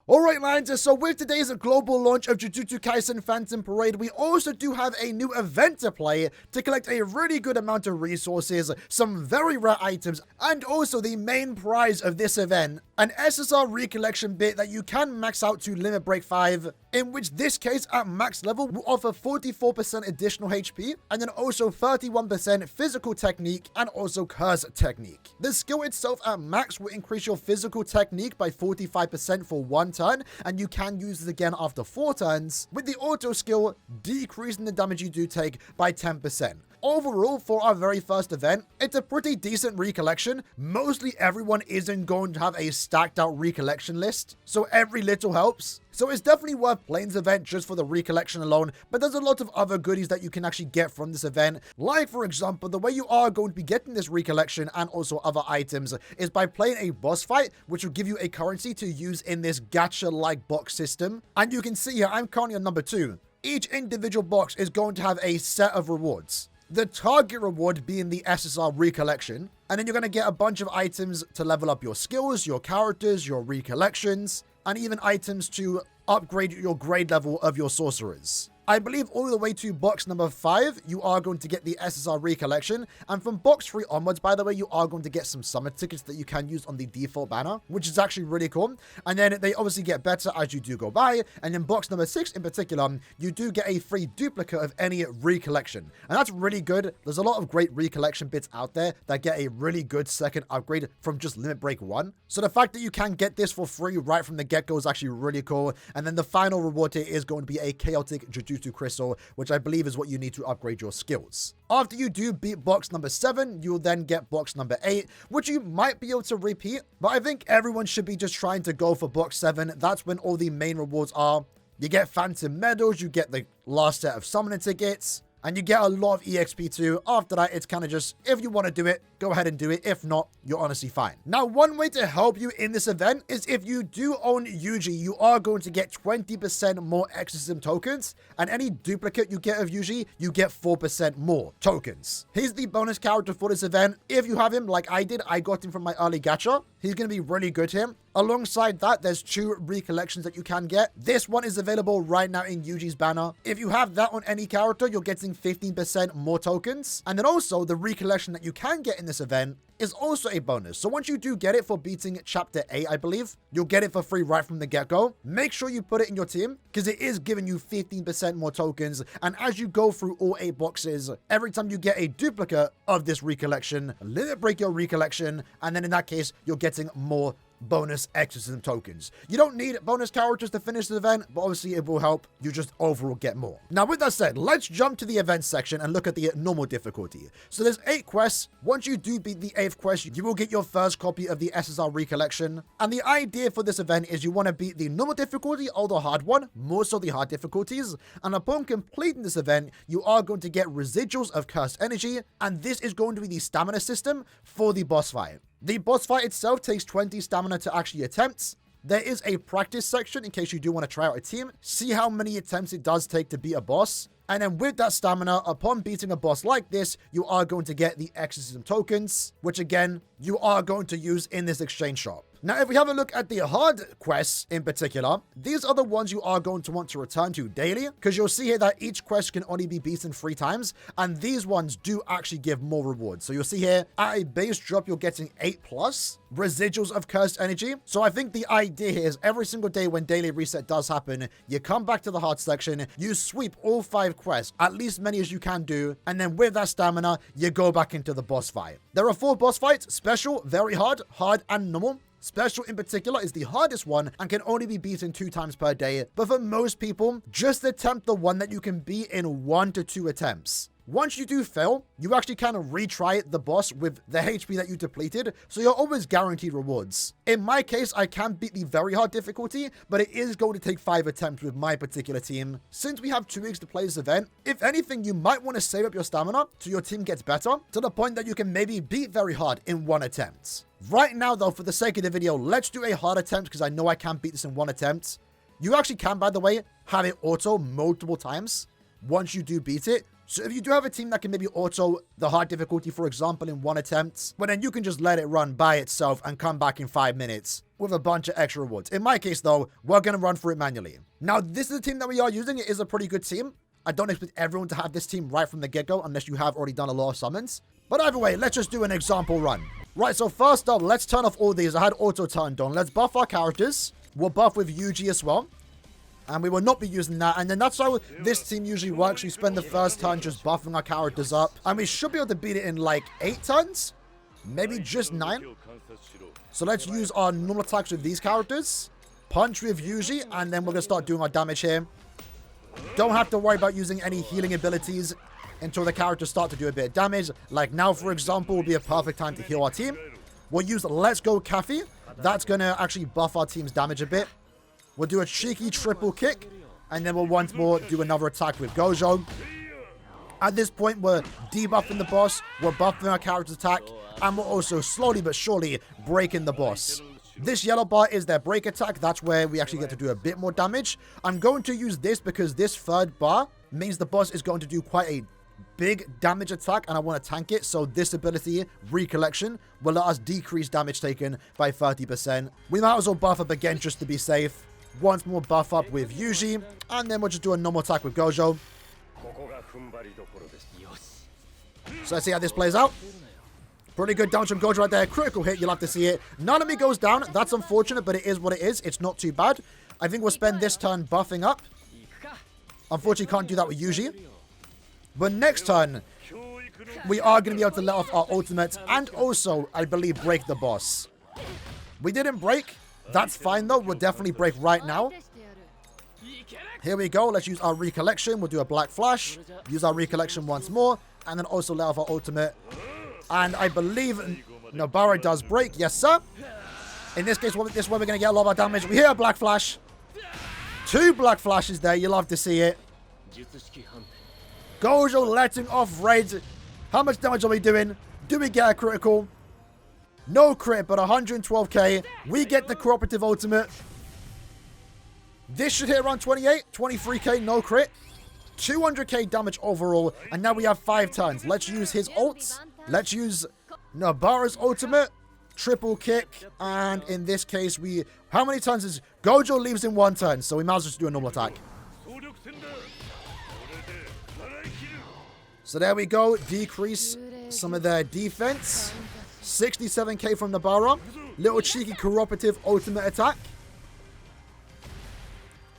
Alright, Lancers, so with today's global launch of Jujutsu Kaisen Phantom Parade, we also do have a new event to play to collect a really good amount of resources, some very rare items, and also the main prize of this event, an SSR recollection bit that you can max out to Limit Break 5, in which this case at max level will offer 44% additional HP, and then also 31% physical technique and also curse technique. The skill itself at max will increase your physical technique by 45% for 1 turn, and you can use it again after 4 turns, with the auto skill decreasing the damage you do take by 10%. Overall, for our very first event, it's a pretty decent recollection. Mostly everyone isn't going to have a stacked out recollection list, so every little helps. So it's definitely worth playing this event just for the recollection alone, but there's a lot of other goodies that you can actually get from this event. Like, for example, the way you are going to be getting this recollection and also other items is by playing a boss fight, which will give you a currency to use in this gacha-like box system. And you can see here, I'm currently on number 2. Each individual box is going to have a set of rewards. The target reward being the SSR recollection, and then you're going to get a bunch of items to level up your skills, your characters, your recollections, and even items to upgrade your grade level of your sorcerers. I believe all the way to box number 5, you are going to get the SSR recollection. And from box 3 onwards, by the way, you are going to get some summer tickets that you can use on the default banner, which is actually really cool. And then they obviously get better as you do go by. And in box number 6 in particular, you do get a free duplicate of any recollection. And that's really good. There's a lot of great recollection bits out there that get a really good second upgrade from just Limit Break 1. So the fact that you can get this for free right from the get-go is actually really cool. And then the final reward here is going to be a chaotic Jujutsu Crystal, which I believe is what you need to upgrade your skills. After you do beat box number 7, you'll then get box number 8, which you might be able to repeat, but I think everyone should be just trying to go for box 7. That's when all the main rewards are. You get phantom medals, you get the last set of summoning tickets, and you get a lot of EXP too. After that, it's kind of just, if you want to do it, go ahead and do it. If not, you're honestly fine. Now, one way to help you in this event is if you do own Yuji, you are going to get 20% more exorcism tokens, and any duplicate you get of Yuji, you get 4% more tokens. He's the bonus character for this event. If you have him like I did, I got him from my early gacha. He's going to be really good here. Alongside that, there's 2 recollections that you can get. This one is available right now in Yuji's banner. If you have that on any character, you're getting 15% more tokens. And then also, the recollection that you can get in this event is also a bonus. So once you do get it for beating chapter 8, I believe, you'll get it for free right from the get-go. Make sure you put it in your team because it is giving you 15% more tokens. And as you go through all 8 boxes, every time you get a duplicate of this recollection, limit break your recollection, and then in that case, you're getting more bonus exorcism tokens. You don't need bonus characters to finish the event, but obviously it will help you just overall get more. Now, with that said, let's jump to the event section and look at the normal difficulty. So there's 8 quests. Once you do beat the 8th quest, you will get your first copy of the SSR recollection. And the idea for this event is you want to beat the normal difficulty or the hard one, more so the hard difficulties. And upon completing this event, you are going to get residuals of cursed energy, and this is going to be the stamina system for the boss fight. The boss fight itself takes 20 stamina to actually attempt. There is a practice section in case you do want to try out a team, see how many attempts it does take to beat a boss. And then with that stamina, upon beating a boss like this, you are going to get the exorcism tokens, which again, you are going to use in this exchange shop. Now, if we have a look at the hard quests in particular, these are the ones you are going to want to return to daily, because you'll see here that each quest can only be beaten 3 times, and these ones do actually give more rewards. So you'll see here, at a base drop, you're getting 8+ residuals of cursed energy. So I think the idea here is every single day when daily reset does happen, you come back to the hard section, you sweep all 5 quests, at least many as you can do, and then with that stamina, you go back into the boss fight. There are 4 boss fights: special, very hard, and normal. Special in particular is the hardest one and can only be beaten 2 times per day, but for most people, just attempt the one that you can beat in 1 to 2 attempts. Once you do fail, you actually kind of retry the boss with the HP that you depleted, so you're always guaranteed rewards. In my case, I can beat the very hard difficulty, but it is going to take 5 attempts with my particular team. Since we have 2 weeks to play this event, if anything, you might want to save up your stamina so your team gets better, to the point that you can maybe beat very hard in 1 attempt. Right now, though, for the sake of the video, let's do a hard attempt because I know I can't beat this in 1 attempt. You actually can, by the way, have it auto multiple times. Once you do beat it, So if you do have a team that can maybe auto the hard difficulty, for example, in 1 attempt, well then you can just let it run by itself and come back in 5 minutes with a bunch of extra rewards. In my case though, we're going to run through it manually. Now this is the team that we are using. It is a pretty good team. I don't expect everyone to have this team right from the get-go unless you have already done a lot of summons. But either way, let's just do an example run. Right, so first up, let's turn off all these. I had auto turned on. Let's buff our characters. We'll buff with Yuji as well. And we will not be using that. And then that's how this team usually works. We spend the first turn just buffing our characters up. And we should be able to beat it in like 8 turns. Maybe just 9. So let's use our normal attacks with these characters. Punch with Yuji. And then we're going to start doing our damage here. Don't have to worry about using any healing abilities until the characters start to do a bit of damage. Like now, for example, will be a perfect time to heal our team. We'll use Let's Go Kathy. That's going to actually buff our team's damage a bit. We'll do a cheeky triple kick. And then we'll once more do another attack with Gojo. At this point, we're debuffing the boss. We're buffing our character's attack. And we're also slowly but surely breaking the boss. This yellow bar is their break attack. That's where we actually get to do a bit more damage. I'm going to use this because this third bar means the boss is going to do quite a big damage attack and I want to tank it. So this ability, Recollection, will let us decrease damage taken by 30%. We might as well buff up again just to be safe. Once more buff up with Yuji. And then we'll just do a normal attack with Gojo. So let's see how this plays out. Pretty good damage from Gojo right there. Critical hit, you'll have to see it. Nanami goes down. That's unfortunate, but it is what it is. It's not too bad. I think we'll spend this turn buffing up. Unfortunately, can't do that with Yuji. But next turn, we are going to be able to let off our ultimate and also, I believe, break the boss. We didn't break. That's fine, though. We'll definitely break right now. Here we go. Let's use our Recollection. We'll do a Black Flash. Use our Recollection once more. And then also let off our ultimate. And I believe Nobara does break. Yes, sir. In this case, this is where we're going to get a lot of our damage. We hear a Black Flash. 2 Black Flashes there. You'll love to see it. Gojo letting off raids. How much damage are we doing? Do we get a critical? No crit, but 112k. We get the cooperative ultimate. This should hit around 28, 23k, no crit. 200k damage overall. And now we have 5 turns. Let's use his ults. Let's use Nobara's ultimate. Triple kick. And in this case, how many turns is... Gojo leaves in 1 turn. So we might as well just do a normal attack. So there we go. Decrease some of their defense. 67k from Nobara. Little cheeky cooperative ultimate attack.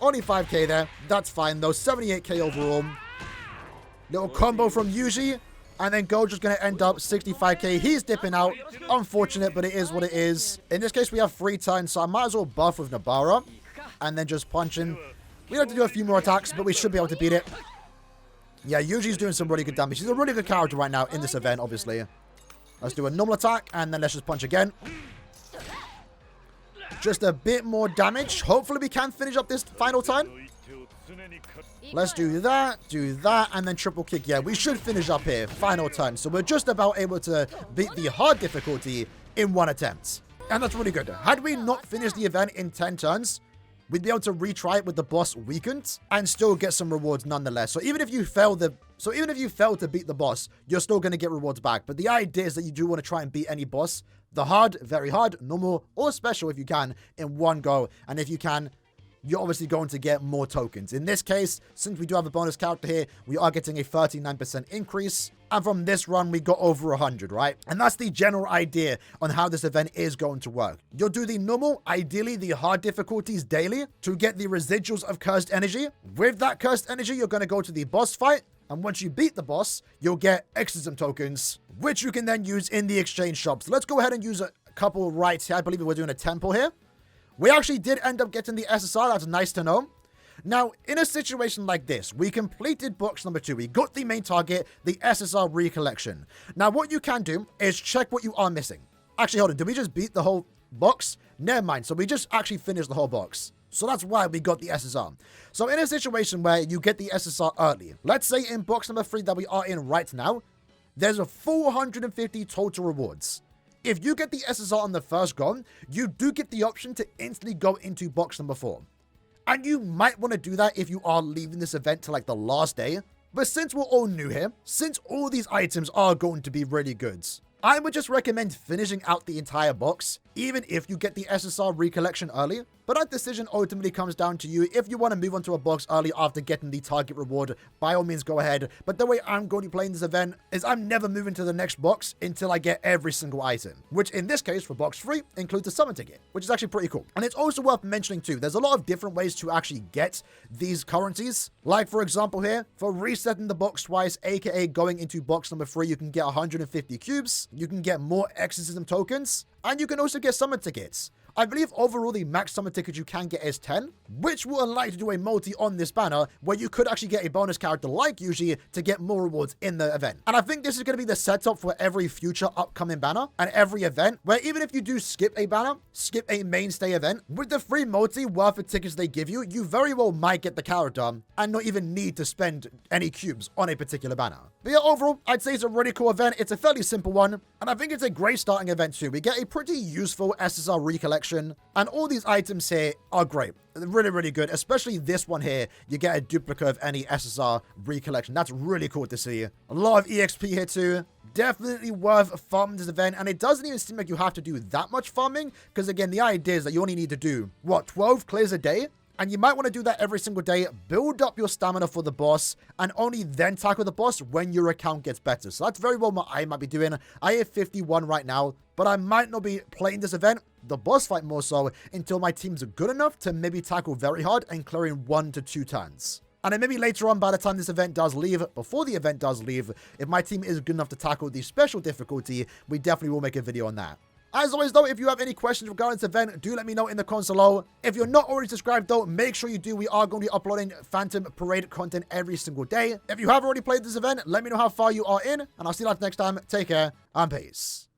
Only 5k there. That's fine though. 78k overall. Little combo from Yuji. And then Gojo's going to end up 65k. He's dipping out. Unfortunate, but it is what it is. In this case, we have 3 turns. So I might as well buff with Nobara. And then just punch in. We have to do a few more attacks, but we should be able to beat it. Yeah, Yuji's doing some really good damage. He's a really good character right now in this event, obviously. Let's do a normal attack. And then let's just punch again. Just a bit more damage. Hopefully we can finish up this final turn. Let's do that, and then triple kick. Yeah, we should finish up here. Final turn. So we're just about able to beat the hard difficulty in 1 attempt. And that's really good. Had we not finished the event in 10 turns, we'd be able to retry it with the boss weakened and still get some rewards nonetheless. So even if you fail to beat the boss, you're still going to get rewards back. But the idea is that you do want to try and beat any boss. The hard, very hard, normal, or special if you can, in 1 go. And if you can, you're obviously going to get more tokens. In this case, since we do have a bonus character here, we are getting a 39% increase. And from this run, we got over 100, right? And that's the general idea on how this event is going to work. You'll do the normal, ideally the hard difficulties daily to get the residuals of cursed energy. With that cursed energy, you're going to go to the boss fight. And once you beat the boss, you'll get exorcism tokens, which you can then use in the exchange shop. So let's go ahead and use a couple rights here. I believe we're doing a temple here. We actually did end up getting the SSR. That's nice to know. Now, in a situation like this, we completed box number 2. We got the main target, the SSR Recollection. Now, what you can do is check what you are missing. Actually, hold on. Did we just beat the whole box? Never mind. So we just actually finished the whole box. So that's why we got the SSR. So in a situation where you get the SSR early, let's say in box number 3 that we are in right now, there's a 450 total rewards. If you get the SSR on the first go, you do get the option to instantly go into box number 4. And you might want to do that if you are leaving this event to like the last day. But since we're all new here, since all these items are going to be really good, I would just recommend finishing out the entire box, even if you get the SSR recollection early. But that decision ultimately comes down to you. If you want to move on to a box early after getting the target reward, by all means go ahead. But the way I'm going to be playing this event is I'm never moving to the next box until I get every single item, which in this case for box 3 includes a summon ticket, which is actually pretty cool. And it's also worth mentioning too, there's a lot of different ways to actually get these currencies. Like for example here, for resetting the box twice, aka going into box number 3, you can get 150 cubes, you can get more exorcism tokens, and you can also get summon tickets. I believe overall the max summon ticket you can get is 10, which will allow you to do a multi on this banner where you could actually get a bonus character like Yuji to get more rewards in the event. And I think this is going to be the setup for every future upcoming banner and every event, where even if you do skip a banner, skip a mainstay event, with the free multi worth of tickets they give you, you very well might get the character and not even need to spend any cubes on a particular banner. But yeah, overall, I'd say it's a really cool event. It's a fairly simple one, and I think it's a great starting event too. We get a pretty useful SSR recollection, and all these items here are great. Really, really good, especially this one here. You get a duplicate of any SSR recollection. That's really cool to see. A lot of EXP here too. Definitely worth farming this event, and it doesn't even seem like you have to do that much farming, because again, the idea is that you only need to do, what, 12 clears a day? And you might want to do that every single day, build up your stamina for the boss, and only then tackle the boss when your account gets better. So that's very well what I might be doing. I have 51 right now, but I might not be playing this event, the boss fight more so, until my teams are good enough to maybe tackle very hard and clear in 1 to 2 turns. And then maybe later on, by the time this event does leave, before the event does leave, if my team is good enough to tackle the special difficulty, we definitely will make a video on that. As always though, if you have any questions regarding this event, do let me know in the comments below. If you're not already subscribed though, make sure you do. We are going to be uploading Phantom Parade content every single day. If you have already played this event, let me know how far you are in, and I'll see you guys next time. Take care, and peace.